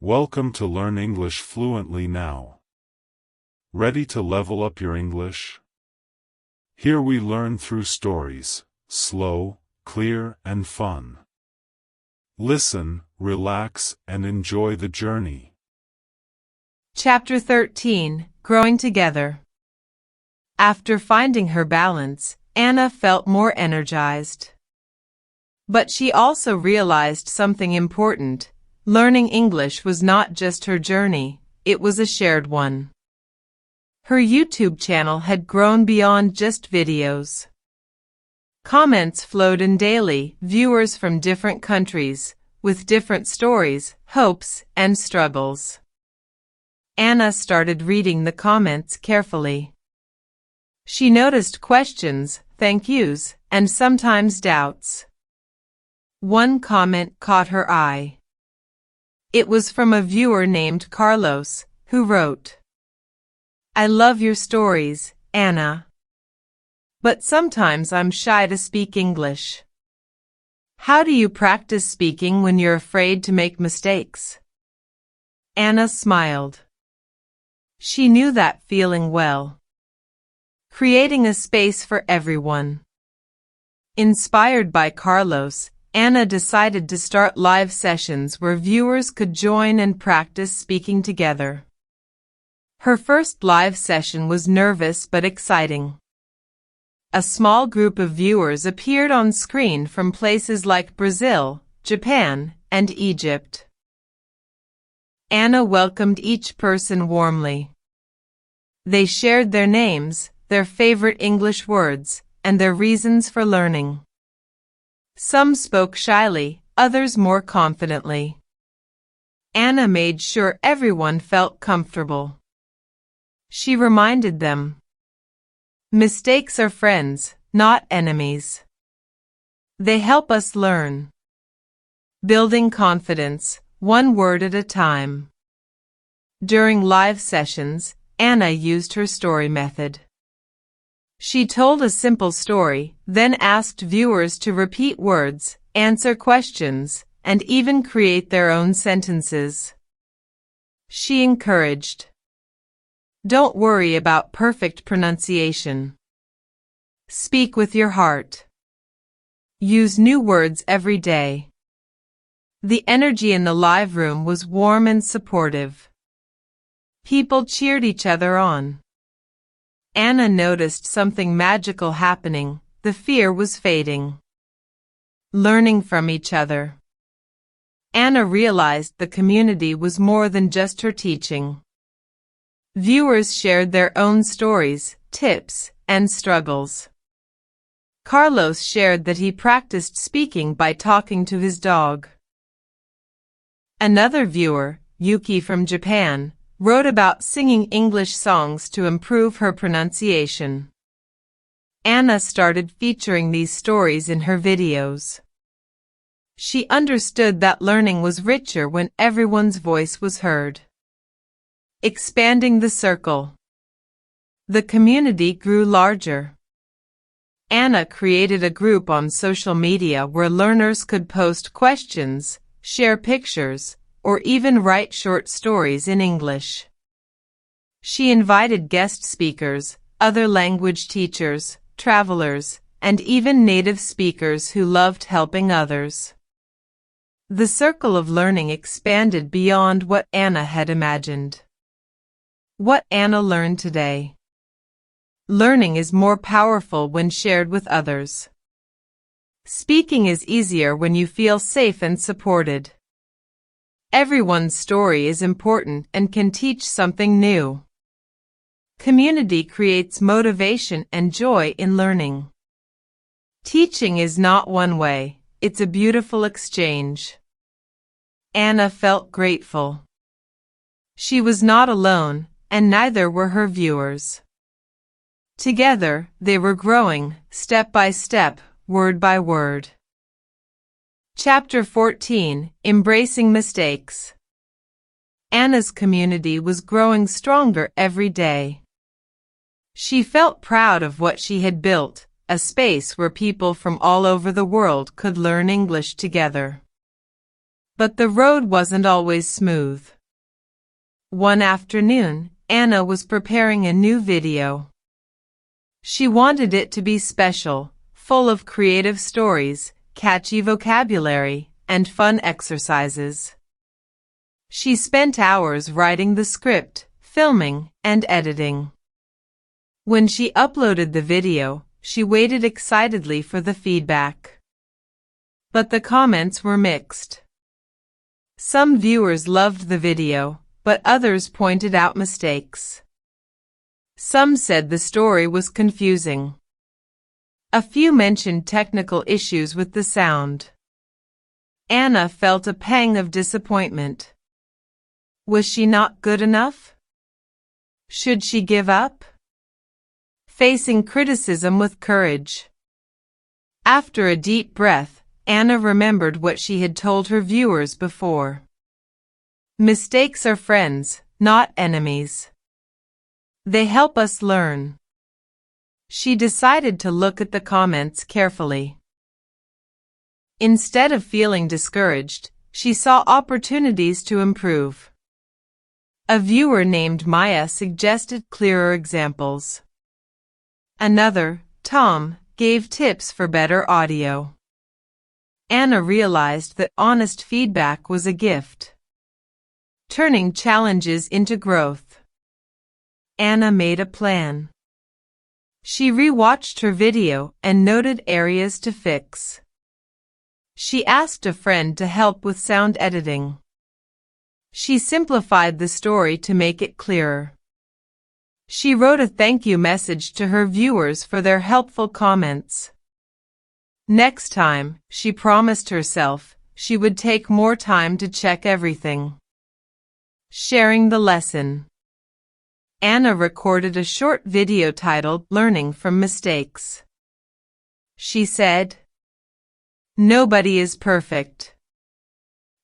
Welcome to Learn English Fluently now. Ready to level up your English? Here we learn through stories, slow, clear, and fun. Listen, relax, and enjoy the journey. Chapter 13, Growing Together. After finding her balance, Anna felt more energized. But she also realized something important. Learning English was not just her journey, it was a shared one. Her YouTube channel had grown beyond just videos. Comments flowed in daily, viewers from different countries, with different stories, hopes, and struggles. Anna started reading the comments carefully. She noticed questions, thank yous, and sometimes doubts. One comment caught her eye. It was from a viewer named Carlos, who wrote, "I love your stories, Anna. But sometimes I'm shy to speak English. How do you practice speaking when you're afraid to make mistakes?" Anna smiled. She knew that feeling well. Creating a space for everyone. Inspired by Carlos, Anna decided to start live sessions where viewers could join and practice speaking together. Her first live session was nervous but exciting. A small group of viewers appeared on screen from places like Brazil, Japan, and Egypt. Anna welcomed each person warmly. They shared their names, their favorite English words, and their reasons for learning. Some spoke shyly, others more confidently. Anna made sure everyone felt comfortable. She reminded them, "Mistakes are friends, not enemies. They help us learn." Building confidence, one word at a time. During live sessions, Anna used her story method. She told a simple story, then asked viewers to repeat words, answer questions, and even create their own sentences. She encouraged, "Don't worry about perfect pronunciation. Speak with your heart. Use new words every day." The energy in the live room was warm and supportive. People cheered each other on. Anna noticed something magical happening. The fear was fading. Learning from each other. Anna realized the community was more than just her teaching. Viewers shared their own stories, tips, and struggles. Carlos shared that he practiced speaking by talking to his dog. Another viewer, Yuki from Japan, wrote about singing English songs to improve her pronunciation. Anna started featuring these stories in her videos. She understood that learning was richer when everyone's voice was heard. Expanding the circle. The community grew larger. Anna created a group on social media where learners could post questions, share pictures, or even write short stories in English. She invited guest speakers, other language teachers, travelers, and even native speakers who loved helping others. The circle of learning expanded beyond what Anna had imagined. What Anna learned today. Learning is more powerful when shared with others. Speaking is easier when you feel safe and supported. Everyone's story is important and can teach something new. Community creates motivation and joy in learning. Teaching is not one way, it's a beautiful exchange. Anna felt grateful. She was not alone, and neither were her viewers. Together, they were growing, step by step, word by word. Chapter 14, Embracing Mistakes. Anna's community was growing stronger every day. She felt proud of what she had built, a space where people from all over the world could learn English together. But the road wasn't always smooth. One afternoon, Anna was preparing a new video. She wanted it to be special, full of creative stories, catchy vocabulary, and fun exercises. She spent hours writing the script, filming, and editing. When she uploaded the video, she waited excitedly for the feedback. But the comments were mixed. Some viewers loved the video, but others pointed out mistakes. Some said the story was confusing. A few mentioned technical issues with the sound. Anna felt a pang of disappointment. Was she not good enough? Should she give up? Facing criticism with courage. After a deep breath, Anna remembered what she had told her viewers before. Mistakes are friends, not enemies. They help us learn. She decided to look at the comments carefully. Instead of feeling discouraged, she saw opportunities to improve. A viewer named Maya suggested clearer examples. Another, Tom, gave tips for better audio. Anna realized that honest feedback was a gift. Turning challenges into growth. Anna made a plan. She rewatched her video and noted areas to fix. She asked a friend to help with sound editing. She simplified the story to make it clearer. She wrote a thank you message to her viewers for their helpful comments. Next time, she promised herself, she would take more time to check everything. Sharing the lesson. Anna recorded a short video titled Learning from Mistakes. She said, "Nobody is perfect.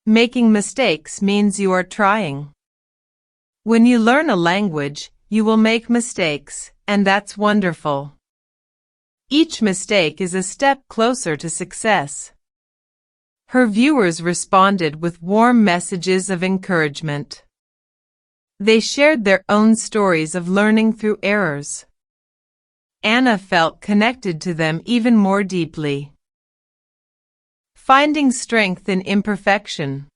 Making mistakes means you are trying. When you learn a language, you will make mistakes, and that's wonderful. Each mistake is a step closer to success." Her viewers responded with warm messages of encouragement. They shared their own stories of learning through errors. Anna felt connected to them even more deeply. Finding strength in imperfection.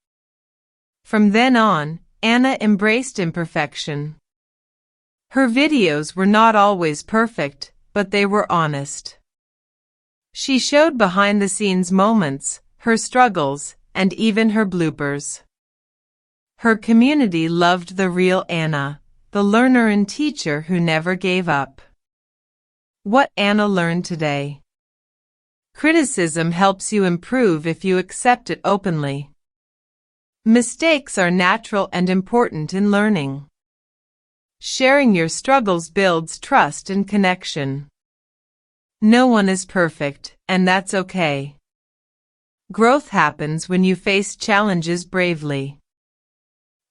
From then on, Anna embraced imperfection. Her videos were not always perfect, but they were honest. She showed behind-the-scenes moments, her struggles, and even her bloopers. Her community loved the real Anna, the learner and teacher who never gave up. What Anna learned today. Criticism helps you improve if you accept it openly. Mistakes are natural and important in learning. Sharing your struggles builds trust and connection. No one is perfect, and that's okay. Growth happens when you face challenges bravely.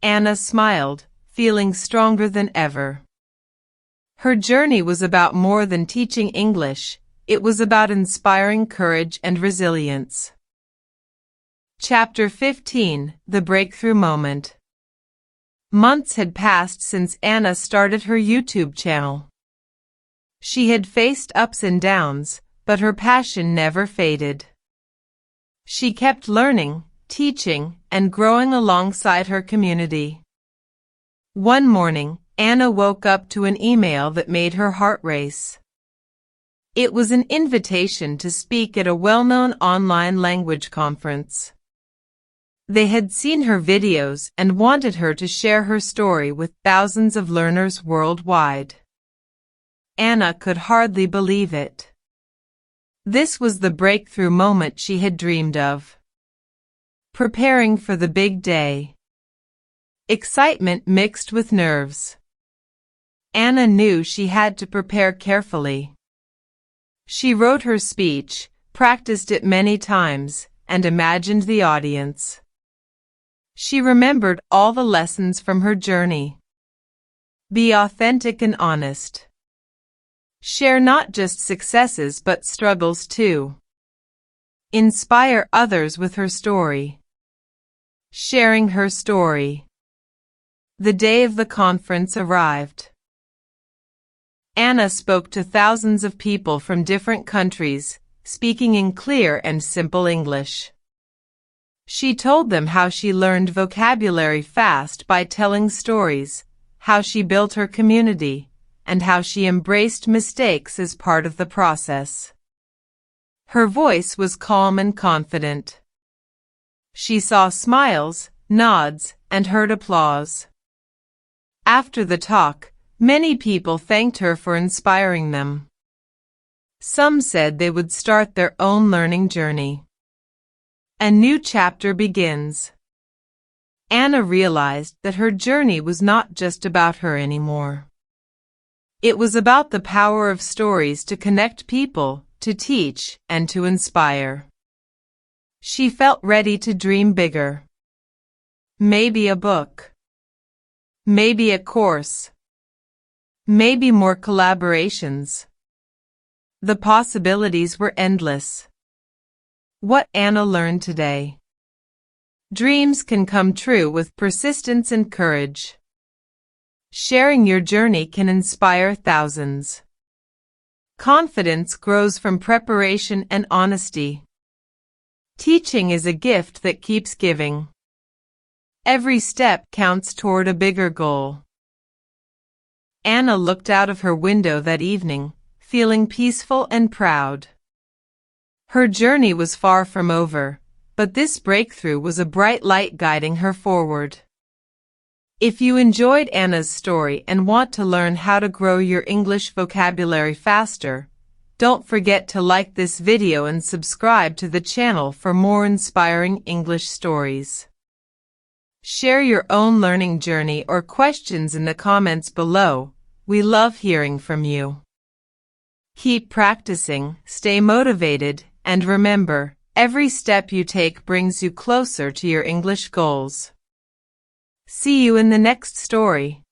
Anna smiled, feeling stronger than ever. Her journey was about more than teaching English, it was about inspiring courage and resilience. Chapter 15, The Breakthrough Moment. Months had passed since Anna started her YouTube channel. She had faced ups and downs, but her passion never faded. She kept learning, teaching, and growing alongside her community. One morning, Anna woke up to an email that made her heart race. It was an invitation to speak at a well-known online language conference. They had seen her videos and wanted her to share her story with thousands of learners worldwide. Anna could hardly believe it. This was the breakthrough moment she had dreamed of. Preparing for the big day. Excitement mixed with nerves. Anna knew she had to prepare carefully. She wrote her speech, practiced it many times, and imagined the audience. She remembered all the lessons from her journey. Be authentic and honest. Share not just successes but struggles too. Inspire others with her story. sharing her story. The day of the conference arrived. Anna spoke to thousands of people from different countries, speaking in clear and simple English. She told them how she learned vocabulary fast by telling stories, how she built her community, and how she embraced mistakes as part of the process. Her voice was calm and confident. She saw smiles, nods, and heard applause. After the talk, many people thanked her for inspiring them. Some said they would start their own learning journey. A new chapter begins. Anna realized that her journey was not just about her anymore. It was about the power of stories to connect people, to teach, and to inspire. She felt ready to dream bigger. Maybe a book. Maybe a course. Maybe more collaborations. The possibilities were endless. What Anna learned today. Dreams can come true with persistence and courage. Sharing your journey can inspire thousands. Confidence grows from preparation and honesty. Teaching is a gift that keeps giving. Every step counts toward a bigger goal. Anna looked out of her window that evening, feeling peaceful and proud. Her journey was far from over, but this breakthrough was a bright light guiding her forward. If you enjoyed Anna's story and want to learn how to grow your English vocabulary faster, don't forget to like this video and subscribe to the channel for more inspiring English stories. Share your own learning journey or questions in the comments below. We love hearing from you. Keep practicing, stay motivated, and remember, every step you take brings you closer to your English goals. See you in the next story.